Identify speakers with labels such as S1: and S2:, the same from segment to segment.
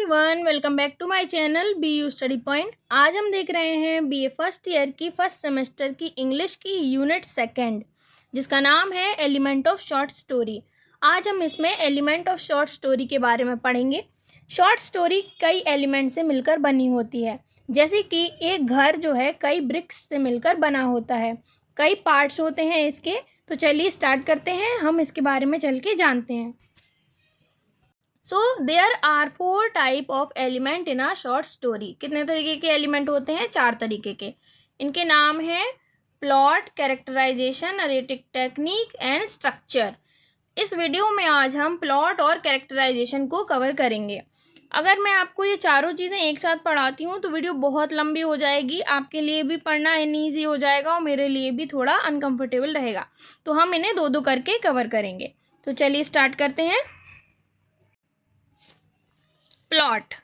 S1: Everyone, welcome back to my channel BU study point. आज हम देख रहे हैं BA फर्स्ट ईयर की फर्स्ट सेमेस्टर की इंग्लिश की यूनिट सेकंड, जिसका नाम है एलिमेंट ऑफ शॉर्ट स्टोरी। आज हम इसमें एलिमेंट ऑफ शॉर्ट स्टोरी के बारे में पढ़ेंगे। शॉर्ट स्टोरी कई एलिमेंट से मिलकर बनी होती है, जैसे कि एक घर जो है कई ब्रिक्स से मिलकर बना होता है, कई पार्ट्स होते हैं इसके। तो चलिए स्टार्ट करते हैं, हम इसके बारे में चल के जानते हैं। So there are 4 type of element in a short story. कितने तरीके के एलिमेंट होते हैं? 4 तरीके के। इनके नाम हैं plot, characterization, narrative technique and structure. इस वीडियो में आज हम प्लॉट और कैरेक्टराइजेशन को कवर करेंगे। अगर मैं आपको ये चारों चीज़ें एक साथ पढ़ाती हूँ तो वीडियो बहुत लंबी हो जाएगी, आपके लिए भी पढ़ना अनईजी हो जाएगा और मेरे लिए भी थोड़ा अनकंफर्टेबल रहेगा। तो हम इन्हें दो दो करके कवर करेंगे। तो चलिए स्टार्ट करते हैं। प्लॉट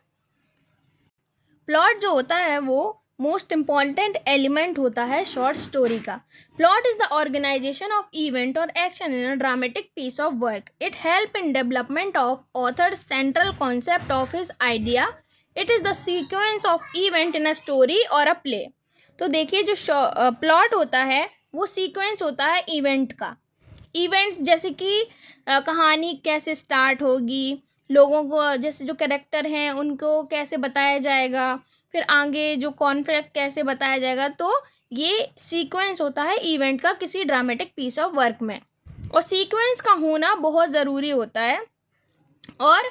S1: जो होता है वो मोस्ट इम्पॉर्टेंट एलिमेंट होता है शॉर्ट स्टोरी का। Plot is the organisation of event और action in a dramatic piece of work. It help in development of author central concept of his idea. It is the sequence of event in a story or a play. तो देखिए, जो plot होता है वो sequence होता है event का। Event जैसे कि कहानी कैसे स्टार्ट होगी, लोगों को जैसे जो कैरेक्टर हैं उनको कैसे बताया जाएगा, फिर आगे जो कॉन्फ्लिक्ट कैसे बताया जाएगा। तो ये सीक्वेंस होता है इवेंट का किसी ड्रामेटिक पीस ऑफ वर्क में, और सीक्वेंस का होना बहुत ज़रूरी होता है। और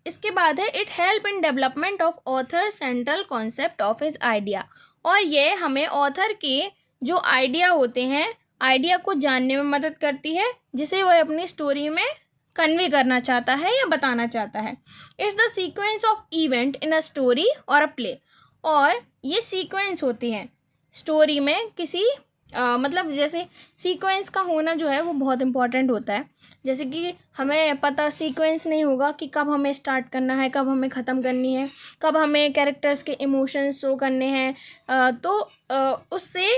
S1: इसके बाद है it help in development of author central concept of his idea. और ये हमें ऑथर के जो आइडिया होते हैं, आइडिया को जानने में मदद करती है, जिसे वह अपनी स्टोरी में कन्वे करना चाहता है या बताना चाहता है। It's the sequence of event in a story or a play. और ये सीक्वेंस होती हैं स्टोरी में किसी मतलब जैसे सीक्वेंस का होना जो है वो बहुत इंपॉर्टेंट होता है। जैसे कि हमें पता सीक्वेंस नहीं होगा कि कब हमें स्टार्ट करना है, कब हमें ख़त्म करनी है, कब हमें कैरेक्टर्स के इमोशंस शो करने हैं, तो उससे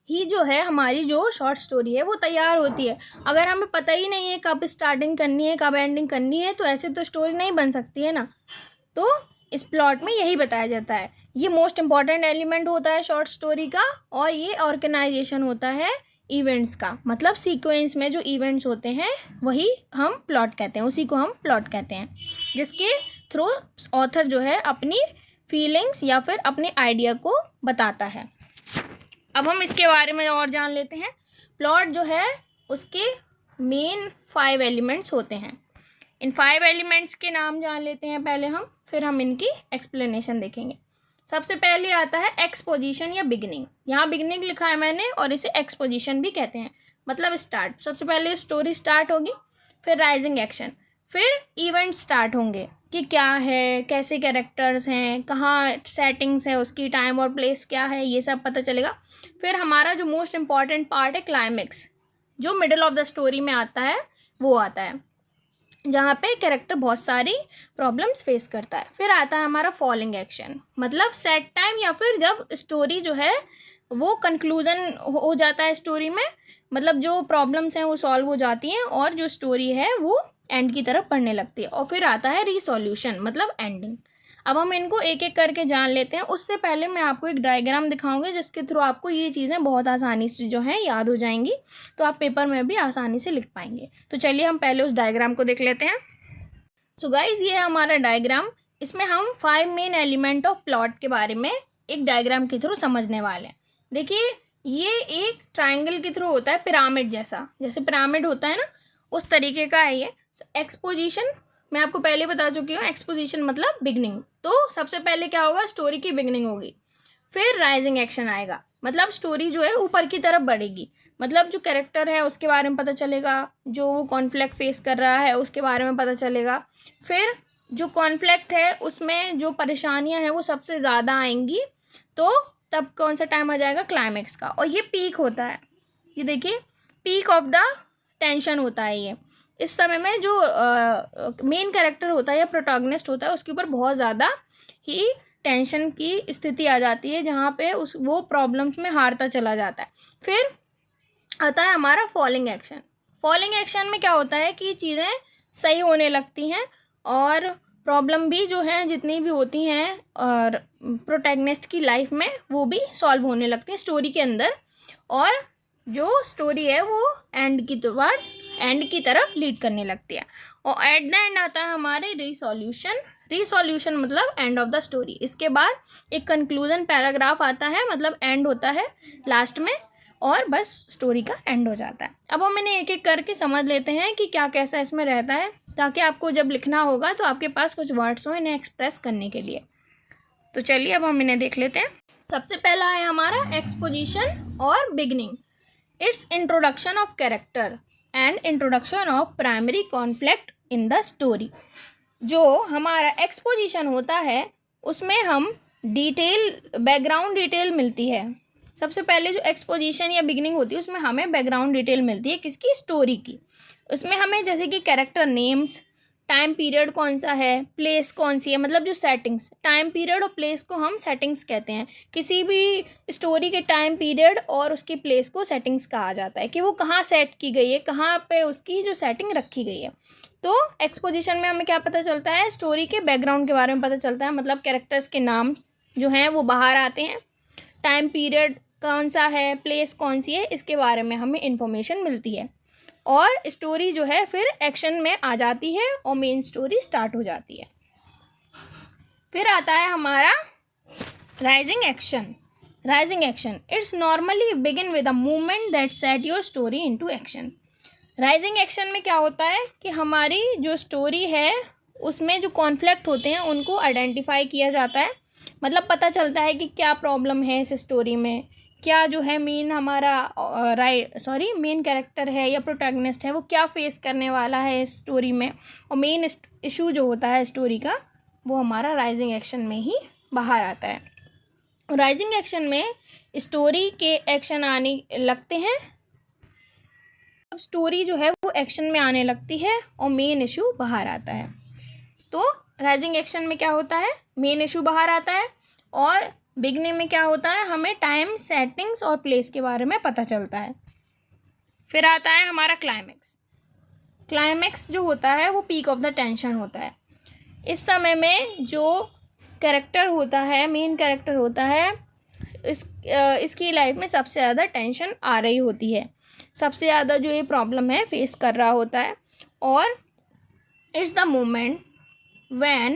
S1: ही जो है हमारी जो शॉर्ट स्टोरी है वो तैयार होती है। अगर हमें पता ही नहीं है कब स्टार्टिंग करनी है, कब एंडिंग करनी है, तो ऐसे तो स्टोरी नहीं बन सकती है ना। तो इस प्लॉट में यही बताया जाता है। ये मोस्ट इम्पॉर्टेंट एलिमेंट होता है शॉर्ट स्टोरी का, और ये ऑर्गेनाइजेशन होता है इवेंट्स का। मतलब सीक्वेंस में जो इवेंट्स होते हैं वही हम प्लॉट कहते हैं, उसी को हम प्लॉट कहते हैं, जिसके थ्रू ऑथर जो है अपनी फीलिंग्स या फिर अपने आइडिया को बताता है। अब हम इसके बारे में और जान लेते हैं। प्लॉट जो है उसके मेन 5 एलिमेंट्स होते हैं। इन 5 एलिमेंट्स के नाम जान लेते हैं पहले हम, फिर हम इनकी एक्सप्लेनेशन देखेंगे। सबसे पहले आता है एक्सपोजिशन या बिगिनिंग। यहाँ बिगिनिंग लिखा है मैंने, और इसे एक्सपोजिशन भी कहते हैं, मतलब स्टार्ट। सबसे पहले स्टोरी स्टार्ट होगी, फिर राइजिंग एक्शन, फिर इवेंट स्टार्ट होंगे कि क्या है, कैसे कैरेक्टर्स हैं, कहाँ सेटिंग्स है उसकी, टाइम और प्लेस क्या है, ये सब पता चलेगा। फिर हमारा जो मोस्ट इम्पॉर्टेंट पार्ट है क्लाइमेक्स, जो मिडिल ऑफ द स्टोरी में आता है, वो आता है जहाँ पे कैरेक्टर बहुत सारी प्रॉब्लम्स फेस करता है। फिर आता है हमारा फॉलिंग एक्शन, मतलब सेट टाइम, या फिर जब स्टोरी जो है वो कंक्लूजन हो जाता है स्टोरी में, मतलब जो प्रॉब्लम्स हैं वो सॉल्व हो जाती हैं और जो स्टोरी है वो एंड की तरफ बढ़ने लगती है। और फिर आता है रिसोल्यूशन, मतलब एंडिंग। अब हम इनको एक एक करके जान लेते हैं। उससे पहले मैं आपको एक डायग्राम दिखाऊंगी, जिसके थ्रू आपको ये चीज़ें बहुत आसानी से जो हैं याद हो जाएंगी, तो आप पेपर में भी आसानी से लिख पाएंगे। तो चलिए हम पहले उस डायग्राम को देख लेते हैं। सो गाइज, ये है हमारा डायग्राम। इसमें हम 5 मेन एलिमेंट ऑफ प्लॉट के बारे में एक डायग्राम के थ्रू समझने वाले हैं। देखिए, ये एक ट्राइंगल के थ्रू होता है, पिरामिड जैसा, जैसे पिरामिड होता है ना, उस तरीके का है ये। एक्सपोजिशन मैं आपको पहले बता चुकी हूँ, एक्सपोजिशन मतलब बिगनिंग। तो सबसे पहले क्या होगा, स्टोरी की बिगनिंग होगी। फिर राइजिंग एक्शन आएगा, मतलब स्टोरी जो है ऊपर की तरफ बढ़ेगी, मतलब जो कैरेक्टर है उसके बारे में पता चलेगा, जो वो कॉन्फ्लिक्ट फेस कर रहा है उसके बारे में पता चलेगा। फिर जो कॉन्फ्लिक्ट है उसमें जो परेशानियां हैं वो सबसे ज़्यादा आएंगी, तो तब कौन सा टाइम आ जाएगा, क्लाइमेक्स का। और ये पीक होता है, ये देखिए, पीक ऑफ द टेंशन होता है ये। इस समय में जो मेन कैरेक्टर होता है या प्रोटैगनिस्ट होता है उसके ऊपर बहुत ज़्यादा ही टेंशन की स्थिति आ जाती है, जहाँ पे वो प्रॉब्लम्स में हारता चला जाता है। फिर आता है हमारा फॉलिंग एक्शन। फॉलिंग एक्शन में क्या होता है कि चीज़ें सही होने लगती हैं और प्रॉब्लम भी जो है जितनी भी होती हैं और प्रोटैगनिस्ट की लाइफ में वो भी सॉल्व होने लगती हैं स्टोरी के अंदर, और जो स्टोरी है वो एंड की तरफ लीड करने लगती है। और एट द एंड आता है हमारे रिसोल्यूशन। रिसोल्यूशन मतलब एंड ऑफ द स्टोरी। इसके बाद एक कंक्लूजन पैराग्राफ आता है, मतलब एंड होता है लास्ट में, और बस स्टोरी का एंड हो जाता है। अब हम इन्हें एक एक करके समझ लेते हैं कि क्या कैसा इसमें रहता है, ताकि आपको जब लिखना होगा तो आपके पास कुछ वर्ड्स हो इन्हें एक्सप्रेस करने के लिए। तो चलिए अब हम इन्हें देख लेते हैं। सबसे पहला है हमारा एक्सपोजिशन और beginning. It's introduction of character and introduction of primary conflict in the story. जो हमारा एक्सपोजिशन होता है उसमें हम बैकग्राउंड डिटेल मिलती है। सबसे पहले जो एक्सपोजिशन या बिगनिंग होती है उसमें हमें बैकग्राउंड डिटेल मिलती है, किसकी? स्टोरी की। उसमें हमें जैसे कि कैरेक्टर नेम्स, टाइम पीरियड कौन सा है, प्लेस कौन सी है, मतलब जो सेटिंग्स, टाइम पीरियड और प्लेस को हम सेटिंग्स कहते हैं। किसी भी स्टोरी के टाइम पीरियड और उसकी प्लेस को सेटिंग्स कहा जाता है, कि वो कहाँ सेट की गई है, कहाँ पे उसकी जो सेटिंग रखी गई है। तो एक्सपोजिशन में हमें क्या पता चलता है? स्टोरी के बैकग्राउंड के बारे में पता चलता है, मतलब कैरेक्टर्स के नाम जो हैं वो बाहर आते हैं, टाइम पीरियड कौन सा है, प्लेस कौन सी है, इसके बारे में हमें इन्फॉर्मेशन मिलती है, और स्टोरी जो है फिर एक्शन में आ जाती है और मेन स्टोरी स्टार्ट हो जाती है। फिर आता है हमारा rising action. Rising action it's normally begin with a movement that set your story into action. Rising action में क्या होता है कि हमारी जो स्टोरी है उसमें जो कॉन्फ्लिक्ट होते हैं उनको आइडेंटिफाई किया जाता है, मतलब पता चलता है कि क्या प्रॉब्लम है इस स्टोरी में, क्या जो है मेन हमारा मेन कैरेक्टर है या प्रोटैगनिस्ट है वो क्या फेस करने वाला है इस स्टोरी में, और मेन इशू जो होता है स्टोरी का वो हमारा राइजिंग एक्शन में ही बाहर आता है। राइजिंग एक्शन में स्टोरी के एक्शन आने लगते हैं, अब स्टोरी जो है वो एक्शन में आने लगती है और मेन इशू बाहर आता है। तो राइजिंग एक्शन में क्या होता है? मेन इशू बाहर आता है, और बिगनिंग में क्या होता है? हमें टाइम, सेटिंग्स और प्लेस के बारे में पता चलता है। फिर आता है हमारा क्लाइमेक्स। क्लाइमेक्स जो होता है वो पीक ऑफ द टेंशन होता है। इस समय में जो कैरेक्टर होता है, मेन कैरेक्टर होता है, इसकी लाइफ में सबसे ज़्यादा टेंशन आ रही होती है, सबसे ज़्यादा जो ये प्रॉब्लम है फेस कर रहा होता है, और it's the moment when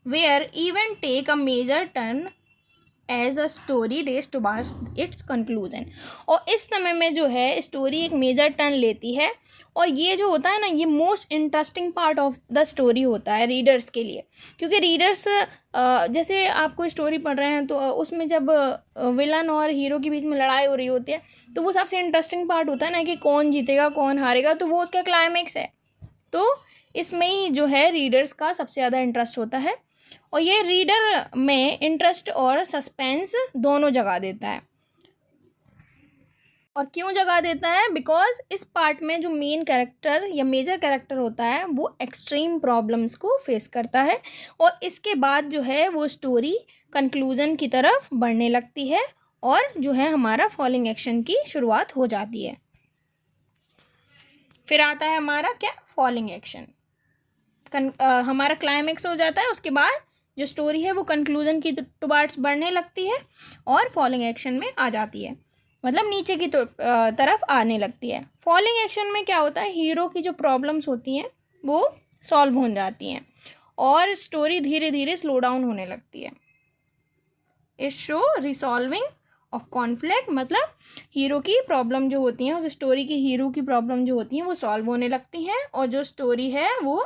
S1: where event take a major turn as a story race towards its conclusion। और इस समय में जो है स्टोरी एक मेजर टर्न लेती है, और ये जो होता है ना ये most interesting part of the story होता है रीडर्स के लिए, क्योंकि रीडर्स जैसे आप कोई स्टोरी पढ़ रहे हैं तो उसमें जब विलन और हीरो के बीच में लड़ाई हो रही होती है तो वो सबसे इंटरेस्टिंग पार्ट होता है ना, कि कौन जीतेगा कौन हारेगा, तो वो उसका क्लाइमेक्स है। तो इसमें ही जो है रीडर्स का सबसे ज़्यादा इंटरेस्ट होता है, और ये रीडर में इंटरेस्ट और सस्पेंस दोनों जगा देता है। और क्यों जगा देता है? बिकॉज इस पार्ट में जो मेन कैरेक्टर या मेजर कैरेक्टर होता है वो एक्सट्रीम प्रॉब्लम्स को फेस करता है, और इसके बाद जो है वो स्टोरी कंक्लूजन की तरफ बढ़ने लगती है, और जो है हमारा फॉलिंग एक्शन की शुरुआत हो जाती है। फिर आता है हमारा क्या? Falling action. हमारा क्लाइमेक्स हो जाता है, उसके बाद जो स्टोरी है वो कंक्लूजन की टुवार्ड्स बढ़ने लगती है और फॉलिंग एक्शन में आ जाती है, मतलब नीचे की तरफ आने लगती है। फॉलिंग एक्शन में क्या होता है? हीरो की जो प्रॉब्लम्स होती हैं वो सॉल्व हो जाती हैं और स्टोरी धीरे धीरे स्लो डाउन होने लगती है। It show resolving of conflict, मतलब हीरो की प्रॉब्लम जो होती हैं, उस स्टोरी की हीरो की प्रॉब्लम जो होती हैं वो सॉल्व होने लगती हैं, और जो स्टोरी है वो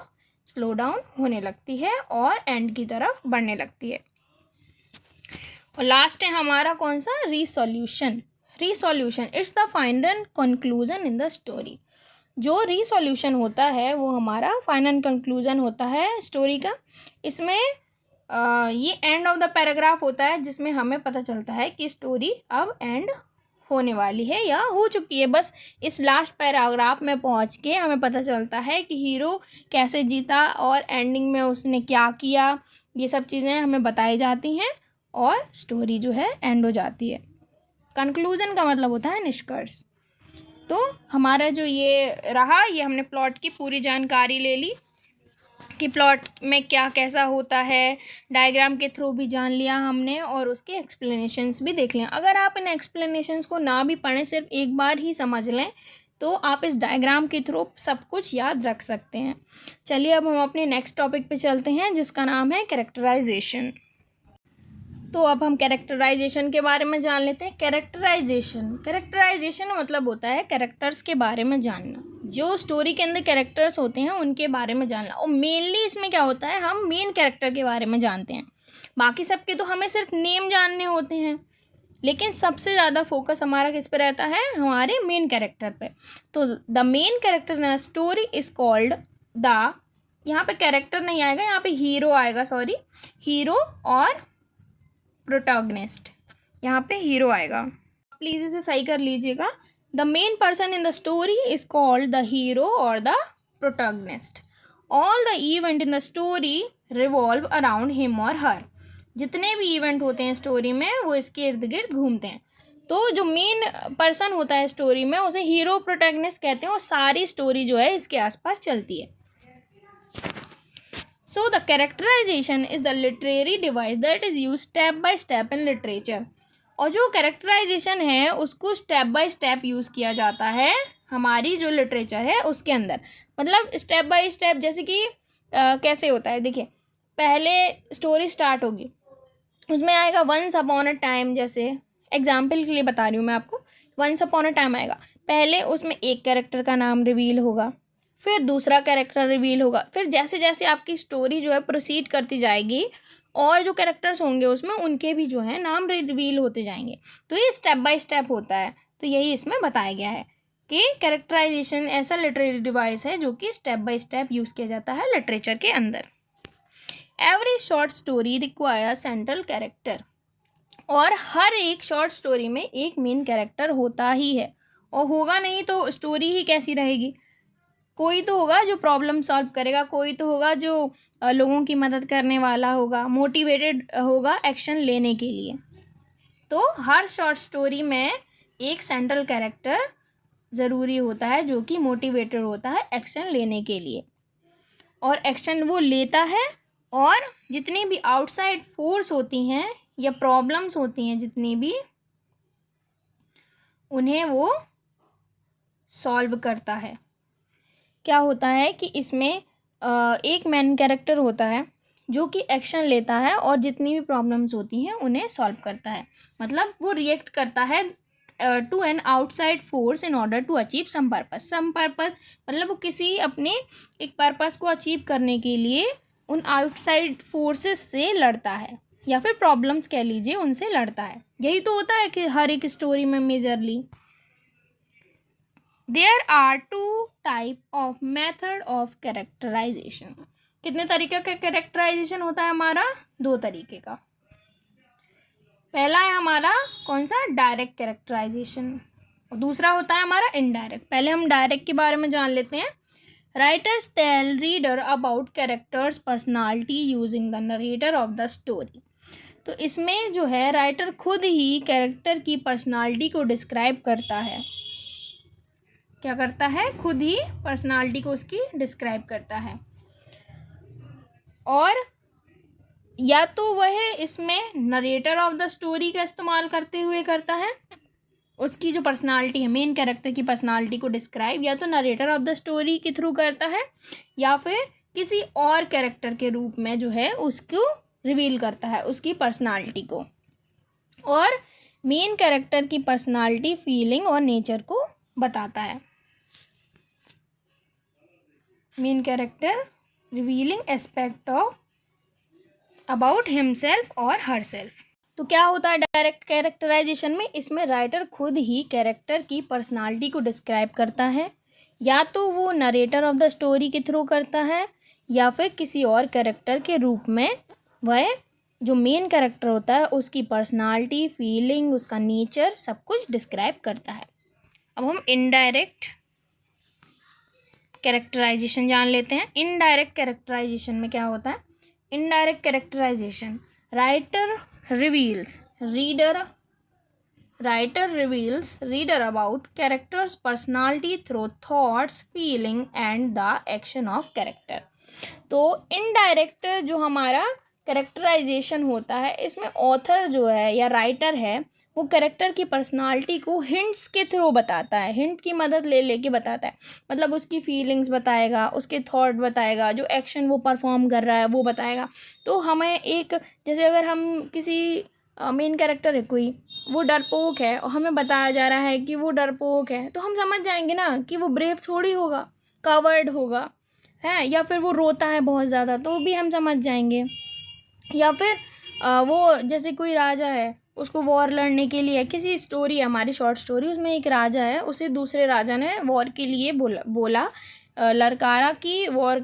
S1: स्लो डाउन होने लगती है और एंड की तरफ बढ़ने लगती है। और लास्ट है हमारा कौन सा? Resolution. Resolution it's the final conclusion in the story. जो रिसोल्यूशन होता है वो हमारा फाइनल कंक्लूजन होता है स्टोरी का। इसमें ये एंड ऑफ द पैराग्राफ होता है, जिसमें हमें पता चलता है कि स्टोरी अब एंड होने वाली है या हो चुकी है। बस इस लास्ट पैराग्राफ में पहुंच के हमें पता चलता है कि हीरो कैसे जीता और एंडिंग में उसने क्या किया, ये सब चीज़ें हमें बताई जाती हैं और स्टोरी जो है एंड हो जाती है। कंक्लूज़न का मतलब होता है निष्कर्ष। तो हमारा जो ये रहा, ये हमने प्लॉट की पूरी जानकारी ले ली। कि प्लॉट में क्या कैसा होता है, डायग्राम के थ्रू भी जान लिया हमने और उसके एक्सप्लेनेशंस भी देख लिया। अगर आप इन एक्सप्लेनेशंस को ना भी पढ़ें, सिर्फ एक बार ही समझ लें, तो आप इस डायग्राम के थ्रू सब कुछ याद रख सकते हैं। चलिए अब हम अपने नेक्स्ट टॉपिक पे चलते हैं, जिसका नाम है कैरेक्टराइजेशन। तो अब हम कैरेक्टराइजेशन के बारे में जान लेते हैं। कैरेक्टराइजेशन मतलब होता है कैरेक्टर्स के बारे में जानना, जो स्टोरी के अंदर कैरेक्टर्स होते हैं उनके बारे में जानना। और मेनली इसमें क्या होता है, हम मेन कैरेक्टर के बारे में जानते हैं, बाकी सबके तो हमें सिर्फ नेम जानने होते हैं, लेकिन सबसे ज़्यादा फोकस हमारा किस पे रहता है, हमारे मेन कैरेक्टर पे। तो the main character in a story is called the, यहाँ पे कैरेक्टर नहीं आएगा, यहाँ पे हीरो आएगा, सॉरी, हीरो और प्रोटैगनिस्ट, यहाँ पे हीरो आएगा। प्लीज़ इसे सही कर लीजिएगा। The main person in the story is called the hero or the protagonist. All the event in the story revolve around him or her. जितने भी इवेंट होते हैं स्टोरी में वो इसके इर्द गिर्द घूमते हैं। तो जो मेन पर्सन होता है स्टोरी में उसे हीरो प्रोटैगनिस्ट कहते हैं, और सारी स्टोरी जो है इसके आसपास चलती है। So the characterization is the literary device that is used step by step in literature. और जो कैरेक्टराइजेशन है उसको स्टेप बाय स्टेप यूज़ किया जाता है हमारी जो लिटरेचर है उसके अंदर। मतलब स्टेप बाय स्टेप, जैसे कि कैसे होता है, देखिए, पहले स्टोरी स्टार्ट होगी, उसमें आएगा वंस अपॉन अ टाइम, जैसे एग्जाम्पल के लिए बता रही हूँ मैं आपको, वंस अपॉन अ टाइम आएगा, पहले उसमें एक कैरेक्टर का नाम रिवील होगा, फिर दूसरा कैरेक्टर रिवील होगा, फिर जैसे जैसे आपकी स्टोरी जो है प्रोसीड करती जाएगी और जो कैरेक्टर्स होंगे उसमें उनके भी जो है नाम रिवील होते जाएंगे। तो ये स्टेप बाय स्टेप होता है। तो यही इसमें बताया गया है कि कैरेक्टराइजेशन ऐसा लिटरेरी डिवाइस है जो कि स्टेप बाय स्टेप यूज़ किया जाता है लिटरेचर के अंदर। Every short story require central character. और हर एक शॉर्ट स्टोरी में एक मेन कैरेक्टर होता ही है, और होगा नहीं तो स्टोरी ही कैसी रहेगी। कोई तो होगा जो प्रॉब्लम सॉल्व करेगा, कोई तो होगा जो लोगों की मदद करने वाला होगा, मोटिवेटेड होगा एक्शन लेने के लिए। तो हर शॉर्ट स्टोरी में एक सेंट्रल कैरेक्टर ज़रूरी होता है जो कि मोटिवेटेड होता है एक्शन लेने के लिए, और एक्शन वो लेता है, और जितनी भी आउटसाइड फोर्स होती हैं या प्रॉब्लम्स होती हैं जितनी भी, उन्हें वो सॉल्व करता है। क्या होता है कि इसमें एक मेन कैरेक्टर होता है जो कि एक्शन लेता है और जितनी भी प्रॉब्लम्स होती हैं उन्हें सॉल्व करता है। मतलब वो रिएक्ट करता है to an outside force in order to achieve some purpose. मतलब वो किसी अपने एक पर्पस को अचीव करने के लिए उन आउटसाइड फोर्सेस से लड़ता है, या फिर प्रॉब्लम्स कह लीजिए उनसे लड़ता है। यही तो होता है कि हर एक स्टोरी में majorly. There are two type of method of characterization. कितने तरीके का कैरेक्टराइजेशन होता है हमारा? 2 तरीके का। पहला है हमारा कौन सा, डायरेक्ट कैरेक्टराइजेशन, और दूसरा होता है हमारा इनडायरेक्ट। पहले हम डायरेक्ट के बारे में जान लेते हैं। Writers tell reader about characters personality using the narrator of the story. तो इसमें जो है राइटर खुद ही कैरेक्टर की पर्सनालिटी को डिस्क्राइब करता है। क्या करता है, खुद ही पर्सनालिटी को उसकी डिस्क्राइब करता है, और या तो वह इसमें नरेटर ऑफ द स्टोरी का इस्तेमाल करते हुए करता है, उसकी जो पर्सनालिटी है मेन कैरेक्टर की पर्सनालिटी को डिस्क्राइब या तो नरेटर ऑफ द स्टोरी के थ्रू करता है, या फिर किसी और कैरेक्टर के रूप में जो है उसको रिवील करता है उसकी पर्सनालिटी को, और मेन कैरेक्टर की पर्सनालिटी, फीलिंग और नेचर को बताता है। Main character revealing aspect of about himself और हरसेल्फ। तो क्या होता है डायरेक्ट कैरेक्टराइजेशन में, इसमें राइटर खुद ही कैरेक्टर की पर्सनालिटी को डिस्क्राइब करता है, या तो वो नरेटर ऑफ द स्टोरी के थ्रू करता है, या फिर किसी और कैरेक्टर के रूप में वह जो मेन कैरेक्टर होता है उसकी पर्सनालिटी, फीलिंग, उसका नेचर सब कुछ डिस्क्राइब करता है। अब हम इनडायरेक्ट कैरेक्टराइजेशन जान लेते हैं। इनडायरेक्ट कैरेक्टराइजेशन में क्या होता है, indirect characterization writer reveals reader about characters personality through thoughts, feeling and the action of character. तो इनडायरेक्ट जो हमारा कैरेक्टराइजेशन होता है, इसमें ऑथर जो है या राइटर है वो कैरेक्टर की पर्सनालिटी को हिंट्स के थ्रू बताता है, हिंट की मदद ले लेके बताता है। मतलब उसकी फीलिंग्स बताएगा, उसके थॉट बताएगा, जो एक्शन वो परफॉर्म कर रहा है वो बताएगा। तो हमें एक, जैसे अगर हम किसी मेन कैरेक्टर है कोई, वो डरपोक है और हमें बताया जा रहा है कि वो डरपोक है, तो हम समझ जाएंगे ना कि वो ब्रेव थोड़ी होगा, कावर्ड होगा है। या फिर वो रोता है बहुत ज़्यादा तो भी हम समझ जाएंगे। या फिर वो जैसे कोई राजा है, उसको वॉर लड़ने के लिए, किसी स्टोरी है हमारी शॉर्ट स्टोरी, उसमें एक राजा है, उसे दूसरे राजा ने वॉर के लिए बोला ललकारा कि वॉर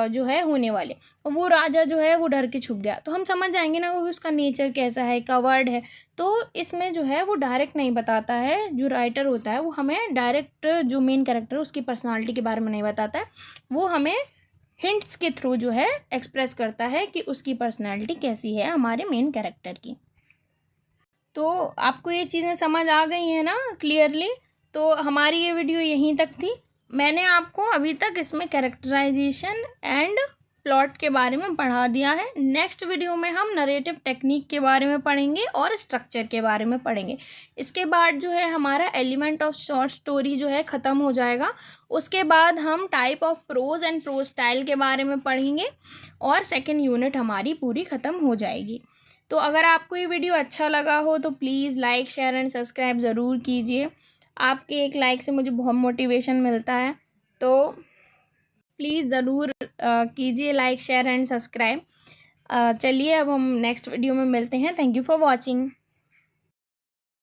S1: जो है होने वाले, और वो राजा जो है वो डर के छुप गया। तो हम समझ जाएंगे ना वो उसका नेचर कैसा है, कवर्ड है। तो इसमें जो है वो डायरेक्ट नहीं बताता है, जो राइटर होता है वो हमें डायरेक्ट जो मेन कैरेक्टर है उसकी पर्सनालिटी के बारे में नहीं बताता है, वो हमें हिंट्स के थ्रू जो है एक्सप्रेस करता है कि उसकी पर्सनैलिटी कैसी है हमारे मेन कैरेक्टर की। तो आपको ये चीज़ें समझ आ गई हैं ना क्लियरली। तो हमारी ये वीडियो यहीं तक थी। मैंने आपको अभी तक इसमें कैरेक्टराइजेशन एंड प्लॉट के बारे में पढ़ा दिया है। नेक्स्ट वीडियो में हम नरेटिव टेक्निक के बारे में पढ़ेंगे और स्ट्रक्चर के बारे में पढ़ेंगे। इसके बाद जो है हमारा एलिमेंट ऑफ शॉर्ट स्टोरी जो है ख़त्म हो जाएगा। उसके बाद हम type of prose and prose style के बारे में पढ़ेंगे और सेकेंड यूनिट हमारी पूरी ख़त्म हो जाएगी। तो अगर आपको ये वीडियो अच्छा लगा हो तो please like share and subscribe ज़रूर कीजिए। आपके एक लाइक से मुझे बहुत मोटिवेशन मिलता है, तो प्लीज़ ज़रूर कीजिए लाइक शेयर एंड सब्सक्राइब। चलिए अब हम नेक्स्ट वीडियो में मिलते हैं। Thank you for watching.